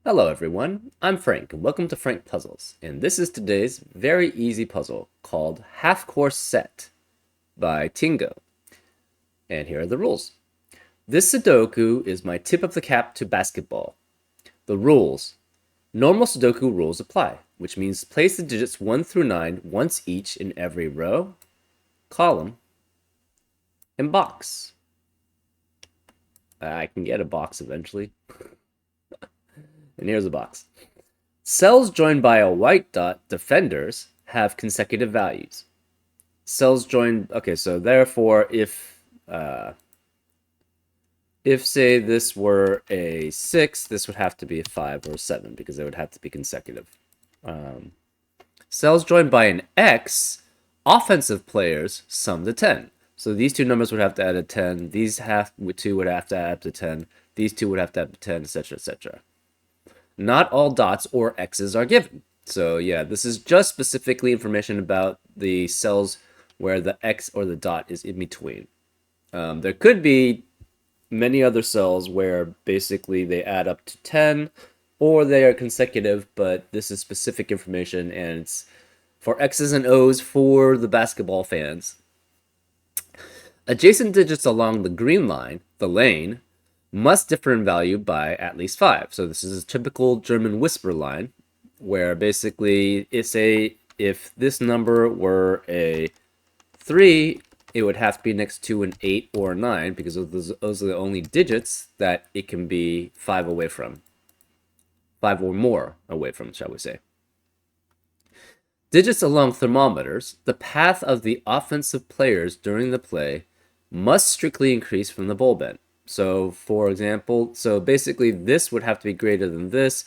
Hello everyone, I'm Frank and welcome to Frank Puzzles, and this is today's very easy puzzle called Half Course Set by Tingo. And here are the rules. This Sudoku is my tip of the cap to basketball. The rules. Normal Sudoku rules apply, which means place the digits 1 through 9 once each in every row, column, and box. I can get a box eventually. And here's a box. Cells joined by a white dot defenders have consecutive values. Cells joined, okay, so therefore if say this were a 6, this would have to be a 5 or a 7 because they would have to be consecutive. Cells joined by an X, offensive players sum to 10. So these two numbers would have to add a 10, these two would have to add up to 10, these two would have to add up to 10, etc., etc. Not all dots or X's are given. So yeah, this is just specifically information about the cells where the X or the dot is in between. There could be many other cells where basically they add up to 10 or they are consecutive, but this is specific information and it's for X's and O's for the basketball fans. Adjacent digits along the green line, the lane, must differ in value by at least 5. So this is a typical German whisper line, where basically if this number were a 3, it would have to be next to an 8 or a 9, because those are the only digits that it can be 5 away from. 5 or more away from, shall we say. Digits along thermometers, the path of the offensive players during the play must strictly increase from the ball bend. So, for example, so basically this would have to be greater than this.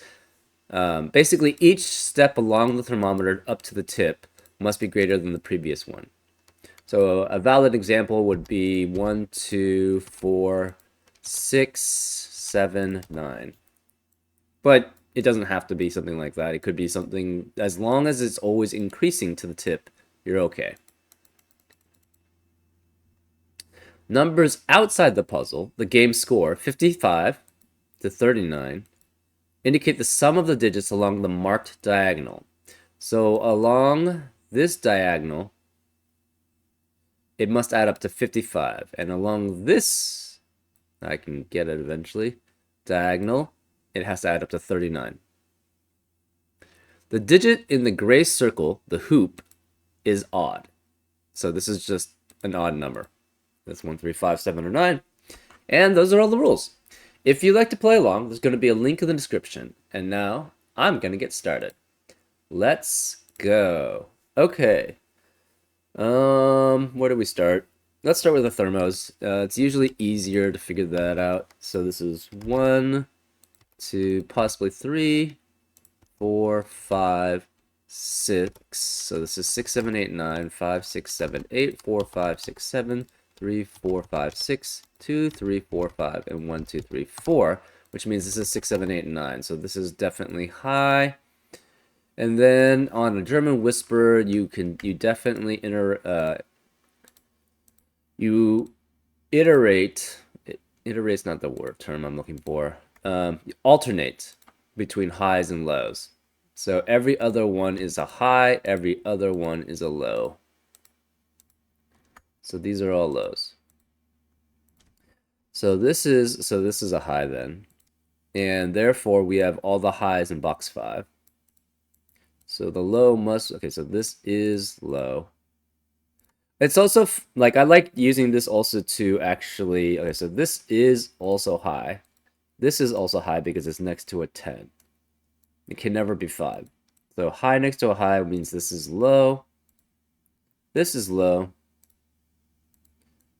Basically, each step along the thermometer up to the tip must be greater than the previous one. So a valid example would be 1, 2, 4, 6, 7, 9. But it doesn't have to be something like that. It could be something, as long as it's always increasing to the tip, you're okay. Numbers outside the puzzle, the game score, 55 to 39, indicate the sum of the digits along the marked diagonal. So along this diagonal, it must add up to 55. And along this, I can get it eventually, diagonal, it has to add up to 39. The digit in the gray circle, the hoop, is odd. So this is just an odd number. That's 1, 3, 5, 7, or 9. And those are all the rules. If you'd like to play along, there's going to be a link in the description. And now, I'm going to get started. Let's go. Okay. Where do we start? Let's start with the thermos. It's usually easier to figure that out. So this is 1, 2, possibly 3, 4, 5, 6. So this is 6, 7, 8, 9, 5, 6, 7, 8, 4, 5, 6, 7, 3, 4, 5, 6, 2, 3, 4, 5, and 1, 2, 3, 4, which means this is 6, 7, 8, and 9. So this is definitely high. And then on a German whisper, you definitely iterate's not the term I'm looking for. Alternate between highs and lows. So every other one is a high, every other one is a low. So these are all lows. So this is a high then. And therefore we have all the highs in box 5. So the low must, okay, so this is low. It's also, like, I like using this also to actually, okay, so this is also high. This is also high because it's next to a 10. It can never be 5. So high next to a high means this is low. This is low.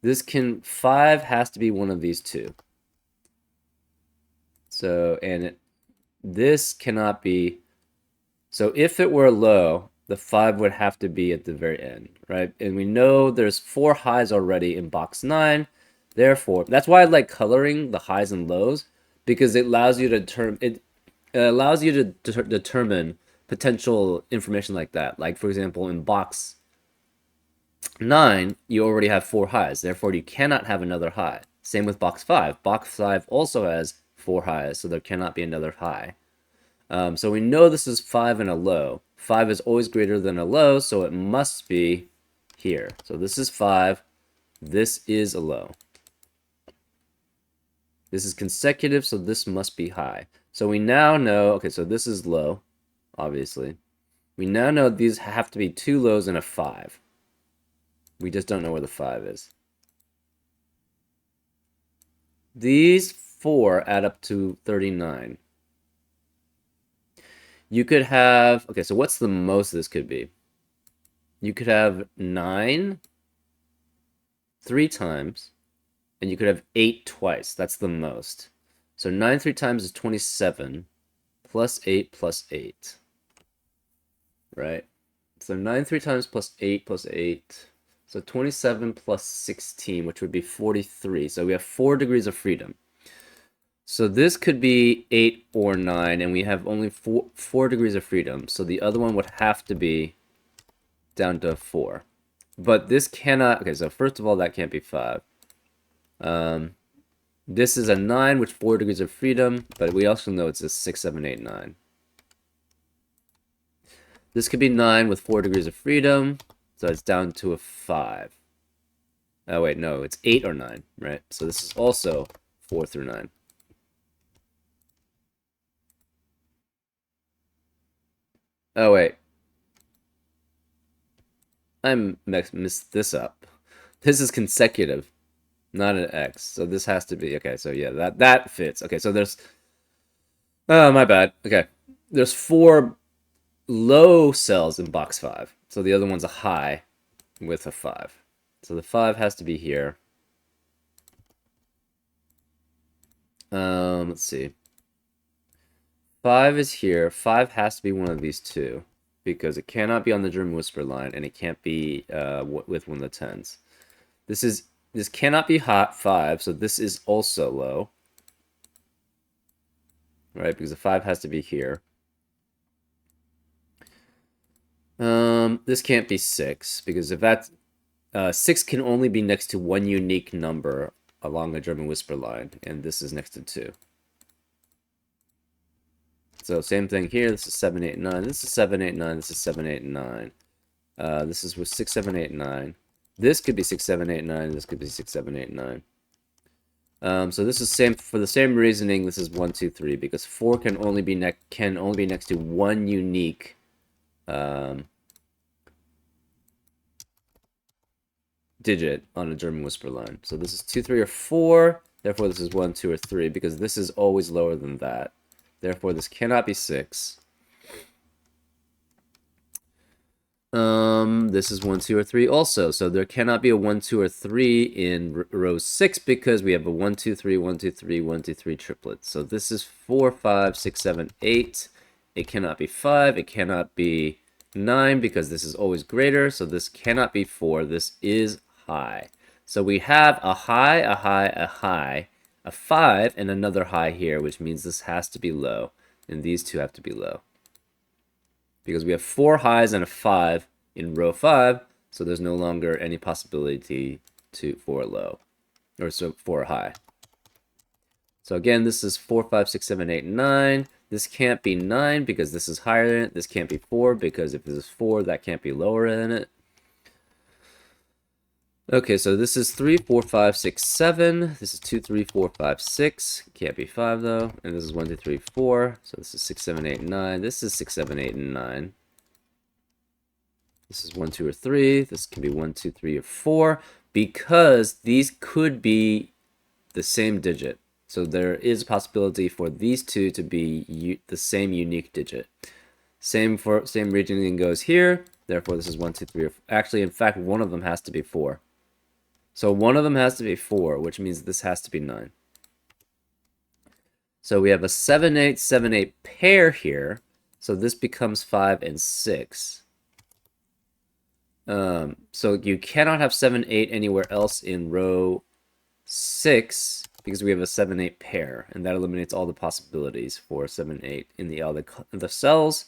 5 has to be one of these two. So, and this cannot be, so if it were low, the 5 would have to be at the very end, right? And we know there's 4 highs already in box 9. Therefore, that's why I like coloring the highs and lows, because it allows you to determine potential information like that. Like, for example, in box 9, you already have 4 highs. Therefore, you cannot have another high. Same with box 5. Box 5 also has 4 highs, so there cannot be another high. So we know this is 5 and a low. 5 is always greater than a low, so it must be here. So this is 5. This is a low. This is consecutive, so this must be high. So we now know, okay, so this is low, obviously. We now know these have to be 2 lows and a 5. We just don't know where the 5 is. These 4 add up to 39. You could have, okay, so what's the most this could be? You could have 9 3 times, and you could have 8 twice. That's the most. So 9 3 times is 27, plus 8 plus 8. Right? So 9 3 times plus 8 plus 8. So 27 plus 16, which would be 43. So we have 4 degrees of freedom. So this could be 8 or 9, and we have only 4 degrees of freedom. So the other one would have to be down to 4. But this cannot... Okay, so first of all, that can't be 5. This is a 9 with 4 degrees of freedom, but we also know it's a 6, 7, 8, 9. This could be 9 with 4 degrees of freedom, so it's down to a 5. Oh, wait, no, it's 8 or 9, right? So this is also 4 through 9. Oh, wait. I messed this up. This is consecutive, not an X. So this has to be... Okay, so yeah, that fits. Okay, so there's... Oh, my bad. Okay. There's 4 low cells in box 5. So the other one's a high with a 5. So the 5 has to be here. Let's see. 5 is here. 5 has to be one of these two, because it cannot be on the German whisper line, and it can't be with one of the 10s. This cannot be hot 5, so this is also low. Right, because the 5 has to be here. This can't be 6, because if that's 6 can only be next to one unique number along a German whisper line, and this is next to 2. So same thing here. This is 7, 8, 9. This is 7, 8, 9. This is 7, 8, 9. This is with 6, 7, 8, 9. This could be 6, 7, 8, 9. This could be 6, 7, 8, 9. So this is same for the same reasoning. This is 1, 2, 3, because 4 can only be next to one unique digit on a German whisper line. So this is 2, 3, or 4. Therefore, this is 1, 2, or 3, because this is always lower than that. Therefore, this cannot be 6. This is 1, 2, or 3 also. So there cannot be a 1, 2, or 3 in row 6, because we have a 1, 2, 3, 1, 2, 3, 1, 2, 3 triplet. So this is 4, 5, 6, 7, 8. It cannot be 5. It cannot be 9, because this is always greater. So this cannot be 4. This is high. So we have a high, a high, a high, a 5, and another high here, which means this has to be low. And these two have to be low, because we have 4 highs and a 5 in row 5, so there's no longer any possibility for a low, or so for a high. So again, this is 4, 5, 6, 7, 8, 9. This can't be 9 because this is higher than it. This can't be 4 because if this is 4, that can't be lower than it. Okay, so this is 3, 4, 5, 6, 7. This is 2, 3, 4, 5, 6. Can't be 5 though. And this is 1, 2, 3, 4. So this is 6, 7, 8, 9. This is 6, 7, 8, and 9. This is 1, 2, or 3. This can be 1, 2, 3, or 4, because these could be the same digit. So there is a possibility for these two to be the same unique digit. Same reasoning goes here. Therefore, this is 1, 2, 3, or 4. Actually, in fact, one of them has to be 4. So one of them has to be 4, which means this has to be 9. So we have a 7, 8, 7, 8 pair here. So this becomes 5 and 6. So you cannot have 7, 8 anywhere else in row 6, because we have a 7, 8 pair, and that eliminates all the possibilities for 7, 8 in the cells.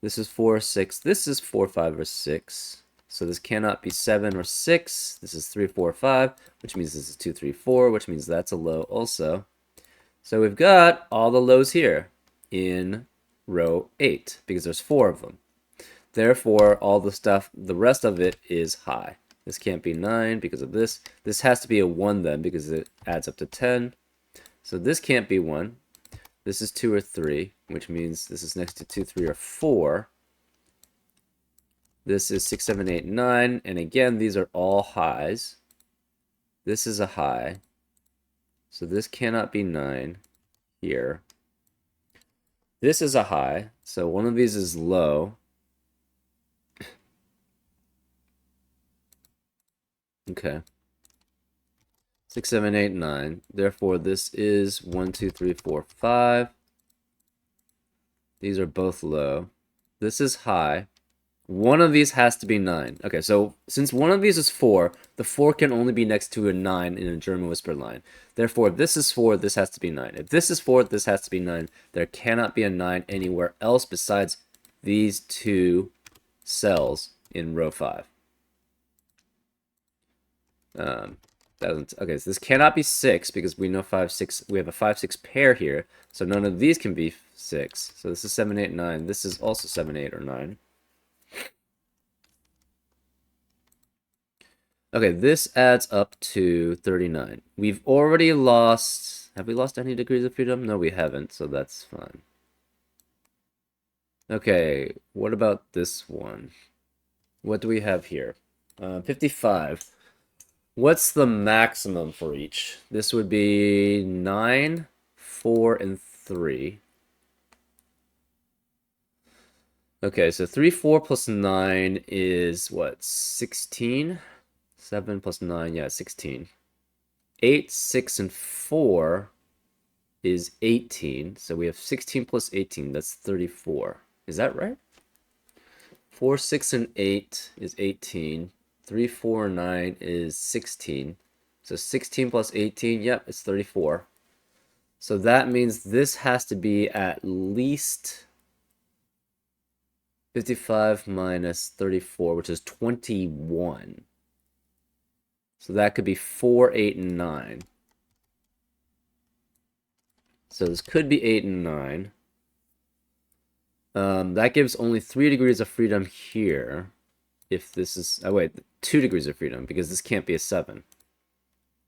This is 4, 6. This is 4, 5, or 6. So this cannot be 7 or 6. This is 3, 4, 5, which means this is 2, 3, 4, which means that's a low also. So we've got all the lows here. in row 8 because there's 4 of them. Therefore, all the stuff, the rest of it is high. This can't be 9 because of this. This has to be a 1 then because it adds up to 10. So this can't be 1. This is 2 or 3, which means this is next to 2, 3, or 4. This is 6, 7, 8, 9. And again, these are all highs. This is a high. So this cannot be 9 here. This is a high. So one of these is low. Okay. 6, 7, 8, 9. Therefore, this is 1, 2, 3, 4, 5. These are both low. This is high. One of these has to be 9. Okay, so since one of these is 4, the 4 can only be next to a 9 in a German whisper line. Therefore, if this is 4, this has to be 9. If this is 4, this has to be 9. There cannot be a 9 anywhere else besides these two cells in row 5. Okay, so this cannot be 6 because we know 5, 6. We have a 5, 6 pair here, so none of these can be 6. So this is 7, 8, 9. This is also 7, 8, or 9. Okay, this adds up to 39. We've already lost... Have we lost any degrees of freedom? No, we haven't, so that's fine. Okay, what about this one? What do we have here? 55. What's the maximum for each? This would be 9, 4, and 3. Okay, so 3, 4 plus 9 is what? 16? 7 plus 9, yeah, 16. 8, 6, and 4 is 18. So we have 16 plus 18, that's 34. Is that right? 4, 6, and 8 is 18. 3, 4, and 9 is 16. So 16 plus 18, yep, it's 34. So that means this has to be at least 55 minus 34, which is 21. So that could be 4, 8, and 9. So this could be 8 and 9. That gives only 3 degrees of freedom here. If this is... Oh, wait. 2 degrees of freedom, because this can't be a 7.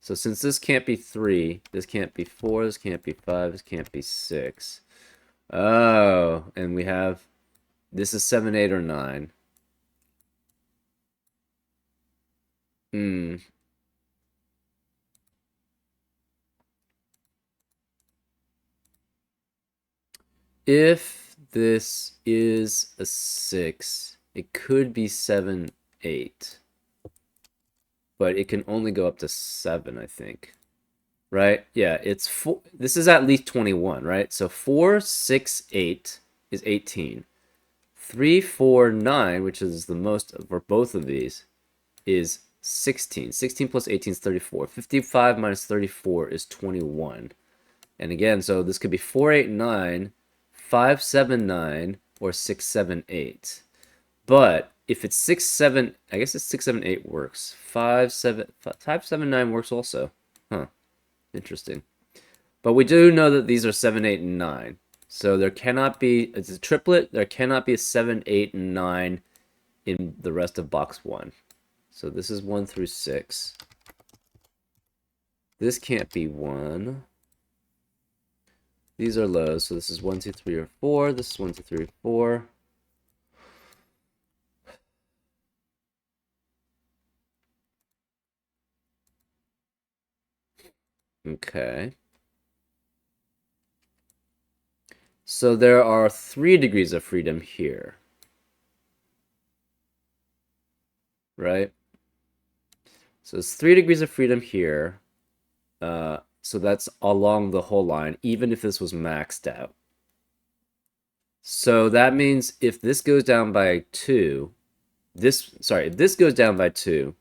So since this can't be 3, this can't be 4, this can't be 5, this can't be 6. Oh, and we have... This is 7, 8, or 9. If this is a 6, it could be 7, 8. But it can only go up to 7, I think. Right? Yeah, it's 4. This is at least 21, right? So 4, 6, 8 is 18. 3, 4, 9, which is the most for both of these, is 16. 16 plus 18 is 34. 55 minus 34 is 21. And again, so this could be 4, 8, 9, 5, 7, 9, or 6, 7, 8. But if it's 6, 7, I guess it's 6, 7, 8 works. 5, 7, 9 works also. Huh. Interesting. But we do know that these are 7, 8, and 9. So there cannot be, it's a triplet, there cannot be a 7, 8, and 9 in the rest of box 1. So this is 1 through 6. This can't be 1. These are lows, so this is 1, 2, 3, or 4. This is 1, 2, 3, or 4. Okay. So there are 3 degrees of freedom here. Right? So it's 3 degrees of freedom here. So that's along the whole line, even if this was maxed out. So that means if this goes down by 2, if this goes down by 2,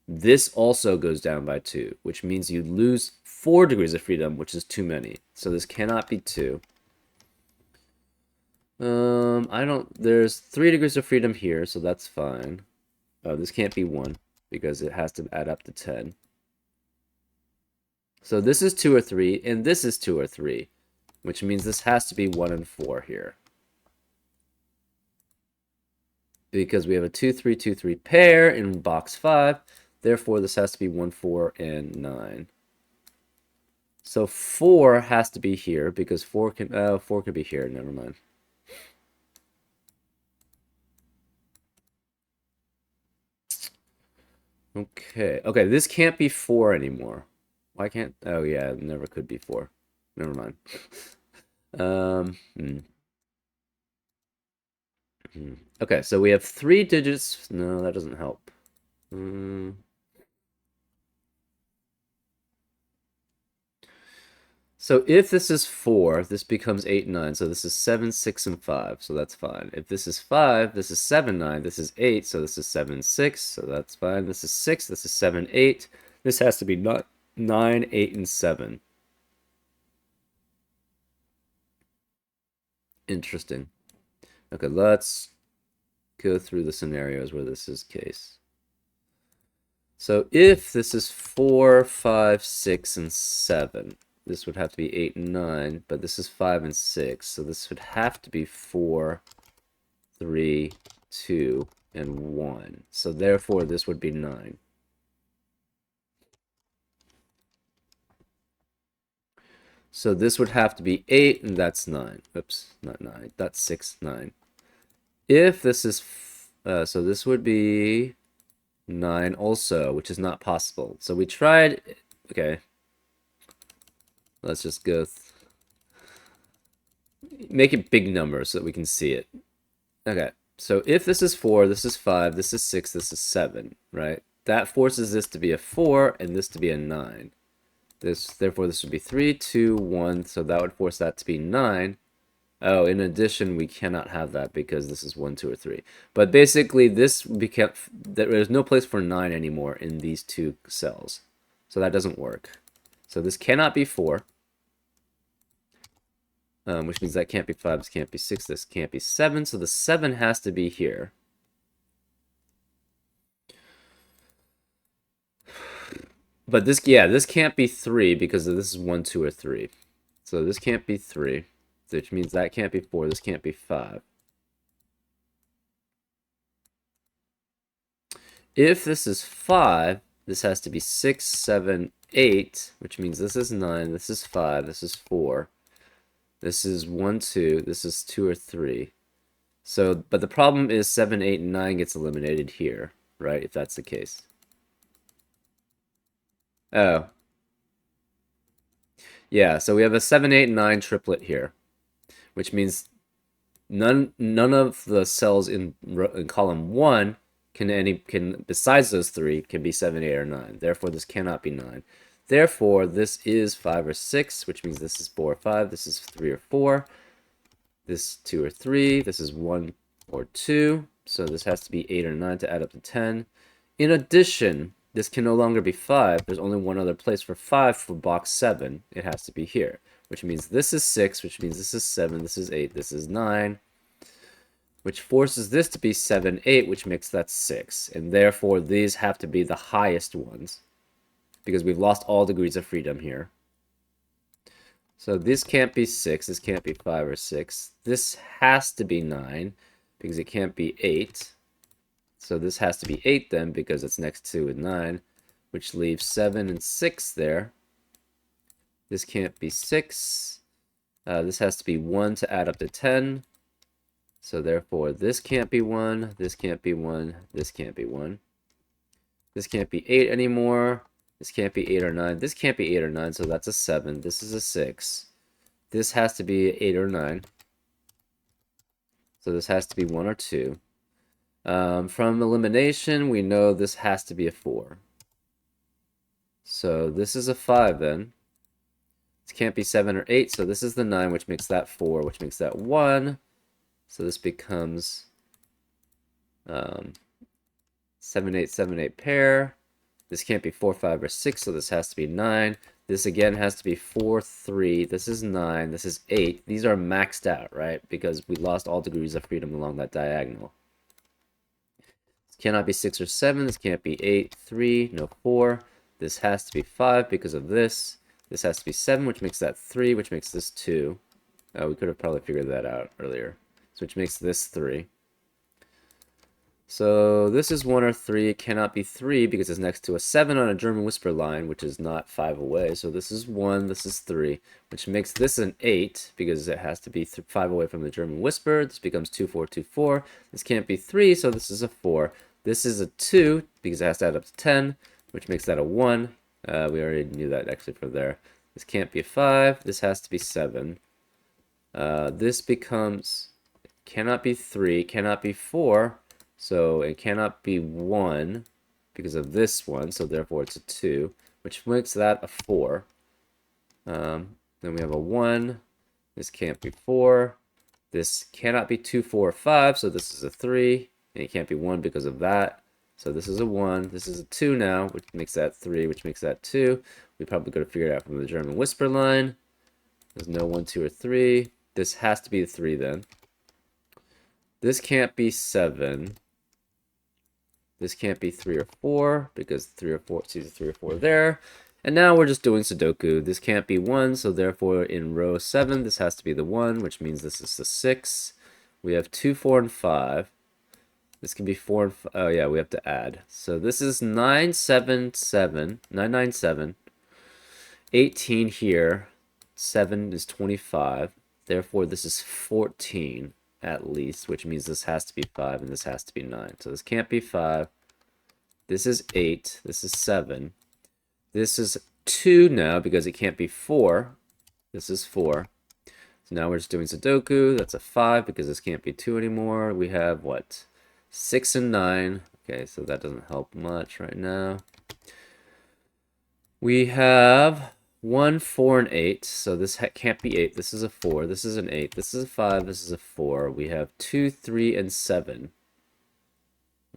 this also goes down by 2, which means you lose 4 degrees of freedom, which is too many. So this cannot be 2. There's 3 degrees of freedom here, so that's fine. Oh, this can't be 1, because it has to add up to 10. So this is 2 or 3, and this is 2 or 3. which means this has to be 1 and 4 here. Because we have a 2, 3, 2, 3 pair in box 5. Therefore, this has to be 1, 4, and 9. So 4 has to be here because 4 could be here. Never mind. Okay. Okay, this can't be 4 anymore. Why can't... Oh, yeah, it never could be 4. Never mind. Okay, so we have 3 digits. No, that doesn't help. So if this is 4, this becomes 8, 9. So this is 7, 6, and 5. So that's fine. If this is 5, this is 7, 9. This is 8. So this is 7, 6. So that's fine. This is 6. This is 7, 8. This has to be 9, 8, and 7. Interesting. Okay, let's go through the scenarios where this is case. So if this is 4, 5, 6, and 7, this would have to be 8 and 9, but this is 5 and 6, so this would have to be 4, 3, 2, and 1. So therefore, this would be 9. So this would have to be 8, and that's 9. Oops, not 9. That's 6, 9. If this is... so this would be 9 also, which is not possible. So we tried... Okay. Let's just go... Make it big numbers so that we can see it. Okay. So if this is 4, this is 5, this is 6, this is 7, right? That forces this to be a 4 and this to be a 9. Therefore, this would be 3, 2, 1, so that would force that to be 9. Oh, in addition, we cannot have that because this is 1, 2, or 3. But basically, there's no place for 9 anymore in these two cells. So that doesn't work. So this cannot be 4. Which means that can't be 5, this can't be 6, this can't be 7. So the 7 has to be here. But this can't be 3 because this is 1, 2, or 3. So this can't be 3, which means that can't be 4, this can't be 5. If this is 5, this has to be 6, 7, 8, which means this is 9, this is 5, this is 4. This is 1, 2, this is 2 or 3. So, but the problem is 7, 8, and 9 gets eliminated here, right? If that's the case. Oh. Yeah, so we have a 7, 8, and 9 triplet here, which means none of the cells in column 1 can besides those 3 can be 7, 8, or 9. Therefore, this cannot be 9. Therefore, this is 5 or 6, which means this is 4 or 5, this is 3 or 4, this 2 or 3, this is 1 or 2, so this has to be 8 or 9 to add up to 10. In addition, this can no longer be 5. There's only one other place for 5 for box 7. It has to be here, which means this is 6, which means this is 7, this is 8, this is 9, which forces this to be 7, 8, which makes that 6. And therefore, these have to be the highest ones, because we've lost all degrees of freedom here. So this can't be 6, this can't be 5 or 6. This has to be 9, because it can't be 8. So this has to be 8 then, because it's next to 9, which leaves 7 and 6 there. This can't be 6. This has to be 1 to add up to 10. So therefore, this can't be 1, this can't be 1, this can't be 1. This can't be 8 anymore. This can't be 8 or 9. This can't be 8 or 9, so that's a 7. This is a 6. This has to be 8 or 9. So this has to be 1 or 2. From elimination, we know this has to be a 4. So this is a 5 then. This can't be 7 or 8, so this is the 9, which makes that 4, which makes that 1. So this becomes 7, 8, 7, 8 pair. This can't be 4, 5, or 6, so this has to be 9. This again has to be 4, 3. This is 9. This is 8. These are maxed out, right? Because we lost all degrees of freedom along that diagonal. This cannot be 6 or 7. This can't be 8, 3, no 4. This has to be 5 because of this. This has to be 7, which makes that 3, which makes this 2. Oh, we could have probably figured that out earlier. So which makes this 3. So this is 1 or 3. It cannot be 3 because it's next to a 7 on a German whisper line, which is not 5 away. So this is 1, this is 3, which makes this an 8 because it has to be 5 away from the German whisper. This becomes 2, 4, 2, 4. This can't be 3, so this is a 4. This is a 2 because it has to add up to 10, which makes that a 1. We already knew that actually from there. This can't be a 5. This has to be 7. This becomes, cannot be 3, cannot be 4. So it cannot be 1 because of this one, so therefore it's a 2, which makes that a 4. Then we have a 1. This can't be 4. This cannot be 2, 4, 5, so this is a 3. And it can't be 1 because of that. So this is a 1. This is a 2 now, which makes that 3, which makes that 2. We probably could have figured it out from the German whisper line. There's no 1, 2, or 3. This has to be a 3 then. This can't be 7. This can't be 3 or 4 because 3 or 4, it's either 3 or 4 there. And now we're just doing Sudoku. This can't be 1, so therefore in row 7, this has to be the 1, which means this is the 6. We have 2, 4, and 5. This can be 4 and 5. Oh, yeah, we have to add. So this is 9, 7, 7. 9, 9, 7. 18 here. 7 is 25. Therefore, this is 14 at least, which means this has to be 5 and this has to be 9. So this can't be 5. This is 8. This is 7. This is 2 now because it can't be 4. This is 4. So now we're just doing Sudoku. That's a 5 because this can't be 2 anymore. We have what? 6 and 9. Okay, so that doesn't help much right now. We have 1, 4, and 8. So this can't be 8. This is a 4. This is an 8. This is a 5. This is a 4. We have 2, 3, and 7.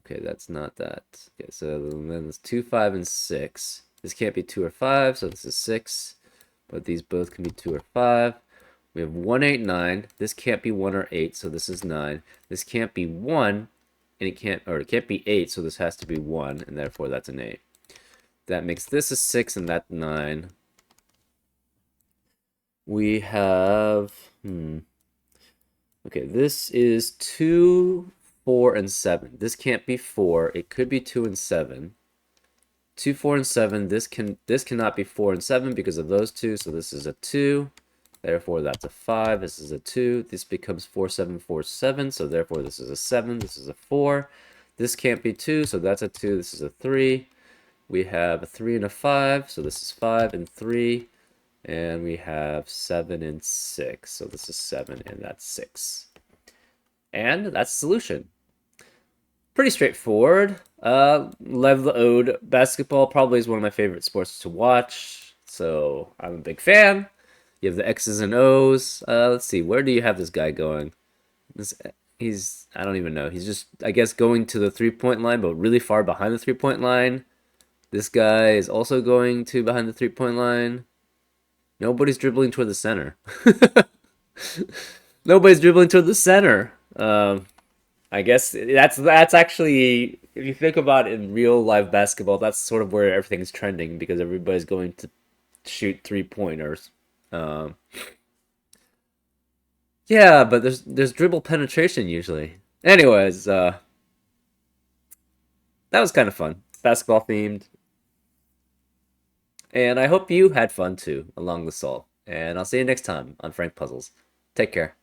Okay, that's not that. Okay, so then it's 2, 5, and 6. This can't be 2 or 5, so this is 6. But these both can be 2 or 5. We have 1, 8, 9. This can't be 1 or 8, so this is 9. This can't be 1, and it can't be 8, so this has to be 1, and therefore that's an 8. That makes this a 6, and that's 9. We have, okay, this is 2, 4, and 7. This can't be 4. It could be 2 and 7. 2, 4, and 7. This cannot be 4 and 7 because of those two. So this is a 2. Therefore, that's a 5. This is a 2. This becomes 4, 7, 4, 7. So therefore, this is a 7. This is a 4. This can't be 2. So that's a 2. This is a 3. We have a 3 and a 5. So this is 5 and 3. And we have 7 and 6. So this is 7 and that's 6. And that's the solution. Pretty straightforward. Lev the Ode. Basketball probably is one of my favorite sports to watch. So I'm a big fan. You have the X's and O's. Let's see. Where do you have this guy going? I don't even know. He's just, I guess, going to the 3-point line, but really far behind the 3-point line. This guy is also going to behind the 3-point line. Nobody's dribbling toward the center. Nobody's dribbling toward the center. I guess that's actually, if you think about it in real life basketball, that's sort of where everything's trending because everybody's going to shoot 3-pointers. Yeah, but there's dribble penetration usually. Anyways, that was kind of fun. Basketball themed. And I hope you had fun too along the sol. And I'll see you next time on Frank Puzzles. Take care.